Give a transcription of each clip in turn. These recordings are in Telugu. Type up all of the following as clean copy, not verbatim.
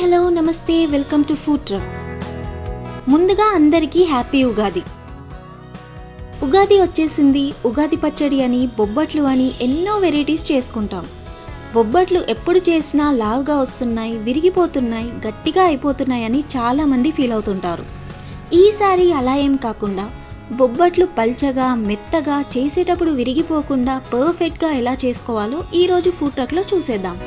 హలో నమస్తే, వెల్కమ్ టు ఫుడ్ ట్రక్. ముందుగా అందరికీ హ్యాపీ ఉగాది. ఉగాది వచ్చేసింది. ఉగాది పచ్చడి అని, బొబ్బట్లు అని ఎన్నో వెరైటీస్ చేసుకుంటాం. బొబ్బట్లు ఎప్పుడు చేసినా లావుగా వస్తున్నాయి, విరిగిపోతున్నాయి, గట్టిగా అయిపోతున్నాయి అని చాలామంది ఫీల్ అవుతుంటారు. ఈసారి అలా ఏం కాకుండా బొబ్బట్లు పల్చగా, మెత్తగా, చేసేటప్పుడు విరిగిపోకుండా పర్ఫెక్ట్గా ఎలా చేసుకోవాలో ఈరోజు ఫుడ్ ట్రక్లో చూసేద్దాం.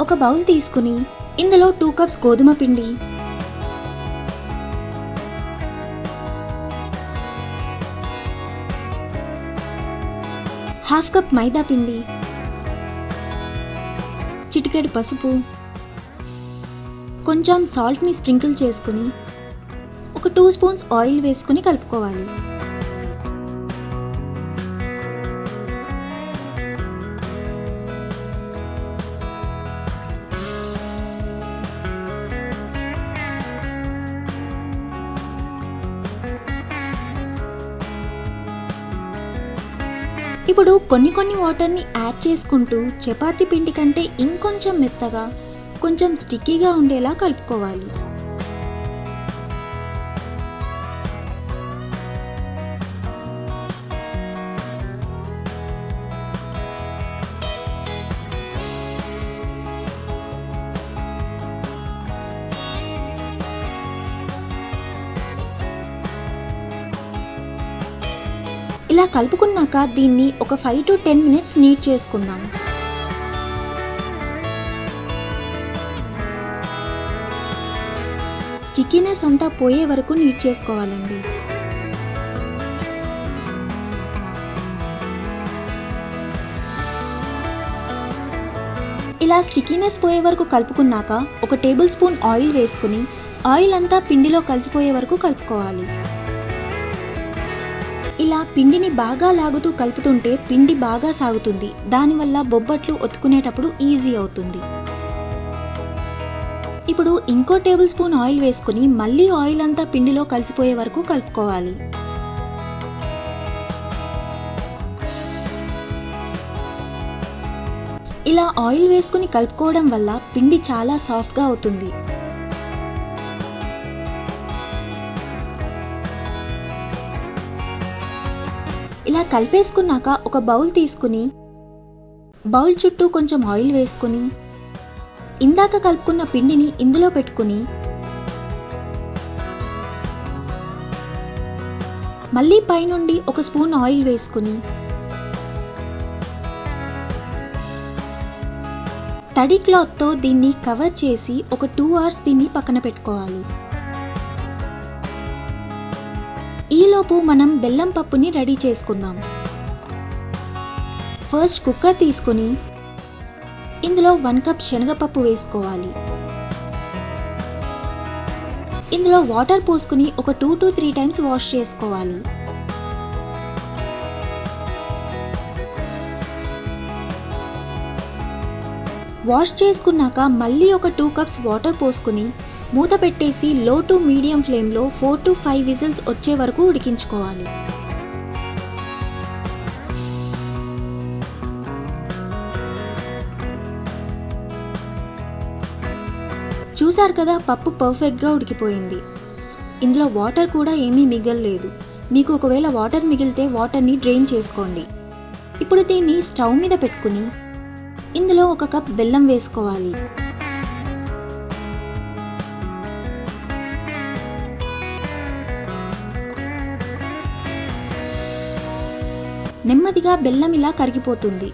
ఒక బౌల్ తీసుకుని ఇందులో 2 కప్స్ గోధుమ పిండి, హాఫ్ కప్ మైదా పిండి, చిటికెడు పసుపు, కొంచెం సాల్ట్ని స్ప్రింకిల్ చేసుకుని ఒక 2 స్పూన్స్ ఆయిల్ వేసుకుని కలుపుకోవాలి. ఇప్పుడు కొన్ని వాటర్ని యాడ్ చేసుకుంటూ చపాతీ పిండి కంటే ఇంకొంచెం మెత్తగా, కొంచెం స్టిక్కీగా ఉండేలా కలుపుకోవాలి. ఇలా కలుపుకున్నాక దీన్ని ఒక 5 to 10 మినిట్స్ నీట్ చేసుకుందాం. స్టిక్కీనెస్ అంతా పోయే వరకు నీట్ చేసుకోవాలండి. ఇలా స్టిక్కీనెస్ పోయే వరకు కలుపుకున్నాక ఒక టేబుల్ స్పూన్ ఆయిల్ వేసుకుని ఆయిల్ అంతా పిండిలో కలిసిపోయే వరకు కలుపుకోవాలి. ఇలా పిండిని బాగా లాగుతూ కలుపుతుంటే పిండి బాగా సాగుతుంది. దానివల్ల బొబ్బట్లు ఒత్తుకునేటప్పుడు ఈజీ అవుతుంది. ఇప్పుడు ఇంకో టేబుల్ స్పూన్ ఆయిల్ వేసుకుని మళ్ళీ ఆయిల్ అంతా పిండిలో కలిసిపోయే వరకు కలుపుకోవాలి. ఇలా ఆయిల్ వేసుకుని కలుపుకోవడం వల్ల పిండి చాలా సాఫ్ట్గా అవుతుంది. ఇలా కలిపేసుకున్నాక ఒక బౌల్ తీసుకుని బౌల్ చుట్టూ కొంచెం ఆయిల్ వేసుకుని ఇందాక కలుపుకున్న పిండిని ఇందులో పెట్టుకుని మళ్ళీ పైనుండి ఒక స్పూన్ ఆయిల్ వేసుకుని తడి క్లాత్తో దీన్ని కవర్ చేసి ఒక 2 hours దీన్ని పక్కన పెట్టుకోవాలి. ఈలోపు మనం బెల్లం పప్పుని రెడీ చేసుకుందాం. ఫస్ట్ కుక్కర్ తీసుకుని ఇందులో 1 కప్ శనగపప్పు వేసుకోవాలి. ఇందులో వాటర్ పోసుకుని ఒక 2 to 3 times వాష్ చేసుకోవాలి. వాష్ చేసుకున్నాక మళ్ళీ ఒక 2 కప్స్ వాటర్ పోసుకుని మూత పెట్టేసి లో టు మీడియం ఫ్లేమ్లో 4 to 5 విజిల్స్ వచ్చే వరకు ఉడికించుకోవాలి. చూసారు కదా, పప్పు పర్ఫెక్ట్గా ఉడికిపోయింది. ఇందులో వాటర్ కూడా ఏమీ మిగలలేదు. మీకు ఒకవేళ వాటర్ మిగిలితే వాటర్ని డ్రైన్ చేసుకోండి. ఇప్పుడు దీన్ని స్టవ్ మీద పెట్టుకుని ఇందులో 1 కప్ బెల్లం వేసుకోవాలి. నెమ్మదిగా బెల్లం ఇలా కరిగిపోతుంది.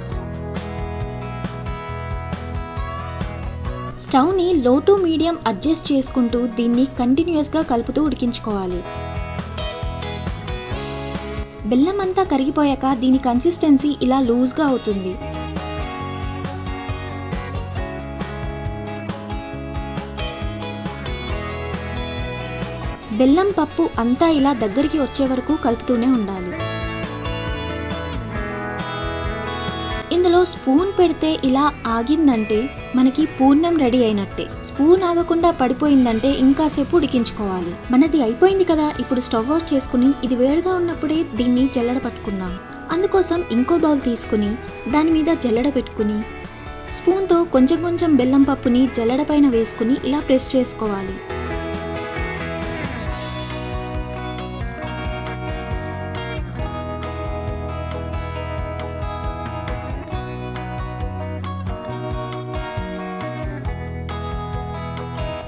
స్టవ్ని లో టు మీడియం అడ్జస్ట్ చేసుకుంటూ దీన్ని కంటిన్యూస్గా కలుపుతూ ఉడికించుకోవాలి. బెల్లం అంతా కరిగిపోయాక దీని కన్సిస్టెన్సీ ఇలా లూజ్గా అవుతుంది. బెల్లం పప్పు అంతా ఇలా దగ్గరికి వచ్చే వరకు కలుపుతూనే ఉండాలి. ఇందులో ఇందులో స్పూన్ పెడితే ఇలా ఆగిందంటే మనకి పూర్ణం రెడీ అయినట్టే. స్పూన్ ఆగకుండా పడిపోయిందంటే ఇంకాసేపు ఉడికించుకోవాలి. మనది అయిపోయింది కదా. ఇప్పుడు స్టవ్ ఆఫ్ చేసుకుని ఇది వేడిగా ఉన్నప్పుడే దీన్ని జల్లెడ పట్టుకుందాం. అందుకోసం ఇంకో బౌల్ తీసుకుని దాని మీద జల్లెడ పెట్టుకుని స్పూన్తో కొంచెం కొంచెం బెల్లం పప్పుని జల్లెడ పైన వేసుకుని ఇలా ప్రెస్ చేసుకోవాలి.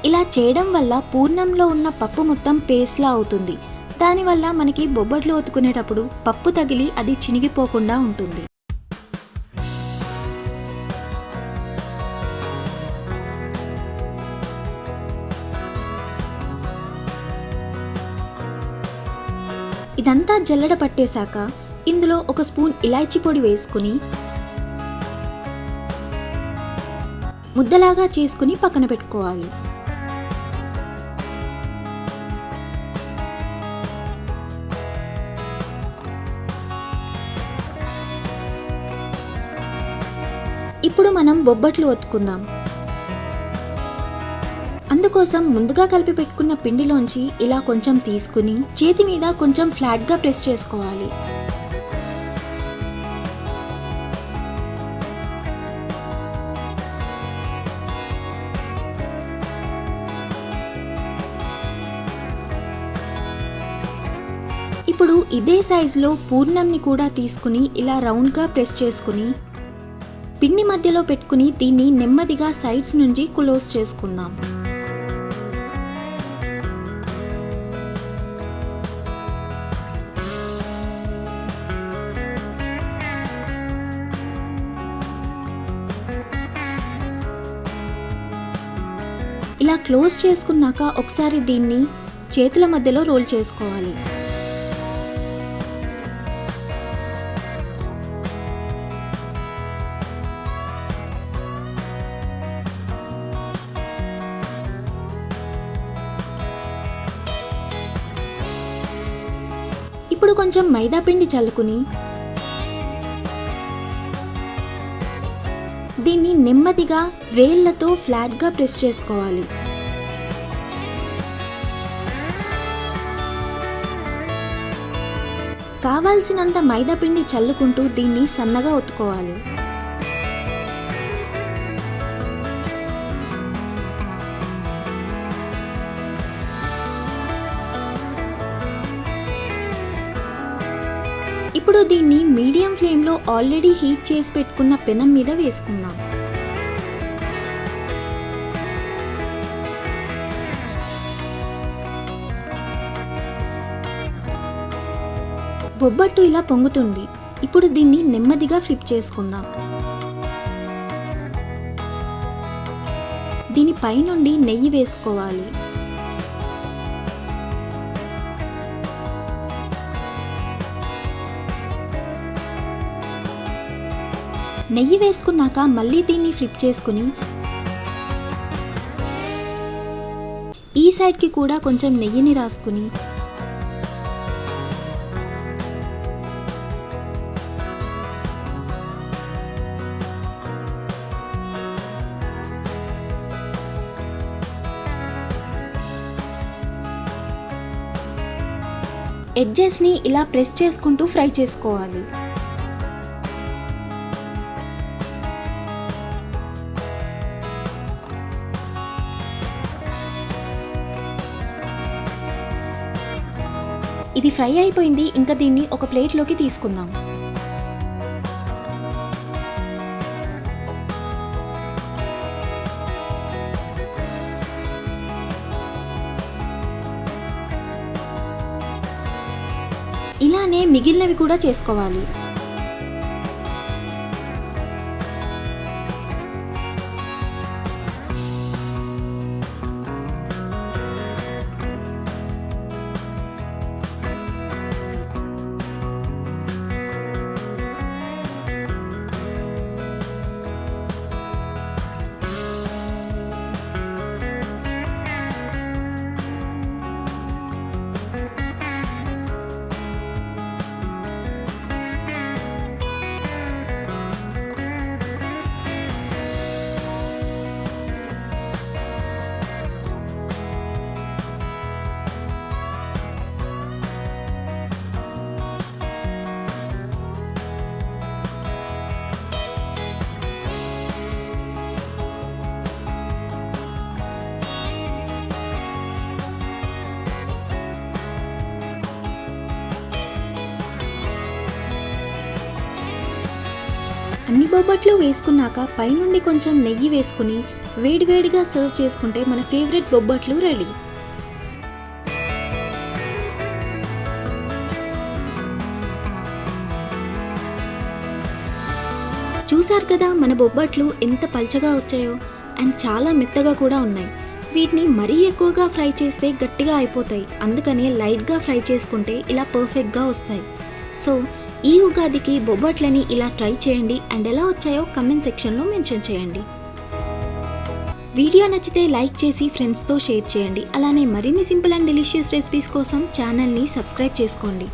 ఇలా చేయడం వల్ల పూర్ణంలో ఉన్న పప్పు మొత్తం పేస్ట్లా అవుతుంది. దానివల్ల మనకి బొబ్బట్లు ఒత్తుకునేటప్పుడు పప్పు తగిలి అది చినిగిపోకుండా ఉంటుంది. ఇదంతా జల్లెడ పట్టేశాక ఇందులో ఒక స్పూన్ ఇలాచీ పొడి వేసుకుని ముద్దలాగా చేసుకుని పక్కన పెట్టుకోవాలి. ఇప్పుడు మనం బొబ్బట్లు ఒత్తుకుందాం. అందుకోసం ముందుగా కలిపి పెట్టుకున్న పిండిలోంచి ఇలా కొంచెం తీసుకుని చేతి మీద కొంచెం ఫ్లాట్గా ప్రెస్ చేసుకోవాలి. ఇప్పుడు ఇదే సైజులో పూర్ణంని కూడా తీసుకుని ఇలా రౌండ్గా ప్రెస్ చేసుకుని పిండి మధ్యలో పెట్టుకుని దీన్ని నెమ్మదిగా సైడ్స్ నుంచి క్లోజ్ చేసుకుందాం. ఇలా క్లోజ్ చేసుకున్నాక ఒకసారి దీన్ని చేతుల మధ్యలో రోల్ చేసుకోవాలి. ఇప్పుడు కొంచెం మైదా పిండి చల్లుకుని దీన్ని నెమ్మదిగా వేళ్ళతో ఫ్లాట్గా ప్రెస్ చేసుకోవాలి. కావాల్సినంత మైదా పిండి చల్లుకుంటూ దీన్ని సన్నగా ఒత్తుకోవాలి. ఇప్పుడు దీన్ని మీడియం ఫ్లేమ్లో ఆల్రెడీ హీట్ చేసి పెట్టుకున్న పెనం మీద వేసుకుందాం. బొబ్బట్టు ఇలా పొంగుతుంది. ఇప్పుడు దీన్ని నెమ్మదిగా ఫ్లిప్ చేసుకుందాం. దీనిపై నుండి నెయ్యి వేసుకోవాలి. నెయ్యి వేసుకున్నాక మళ్ళీ దీన్ని ఫ్లిప్ చేసుకుని ఈ సైడ్కి కూడా కొంచెం నెయ్యిని రాసుకుని ఎడ్జెస్ని ఇలా ప్రెస్ చేసుకుంటూ ఫ్రై చేసుకోవాలి. ఇది ఫ్రై అయిపోయింది. ఇంకా దీన్ని ఒక ప్లేట్లోకి తీసుకుందాం. ఇలానే మిగిలినవి కూడా చేసుకోవాలి. అన్ని బొబ్బట్లు వేసుకున్నాక పైనుండి కొంచెం నెయ్యి వేసుకుని వేడివేడిగా సర్వ్ చేసుకుంటే మన ఫేవరెట్ బొబ్బట్లు రెడీ. చూసారు కదా మన బొబ్బట్లు ఎంత పల్చగా వచ్చాయో, అండ్ చాలా మెత్తగా కూడా ఉన్నాయి. వీటిని మరీ ఎక్కువగా ఫ్రై చేస్తే గట్టిగా అయిపోతాయి, అందుకని లైట్గా ఫ్రై చేసుకుంటే ఇలా పర్ఫెక్ట్గా వస్తాయి. సో ఈ ఉగాదికి బొబ్బట్లని ఇలా ట్రై చేయండి అండ్ ఎలా వచ్చాయో కమెంట్ సెక్షన్లో మెన్షన్ చేయండి. వీడియో నచ్చితే లైక్ చేసి ఫ్రెండ్స్తో షేర్ చేయండి. అలానే మరిన్ని సింపుల్ అండ్ డెలిషియస్ రెసిపీస్ కోసం ఛానల్ని సబ్స్క్రైబ్ చేసుకోండి.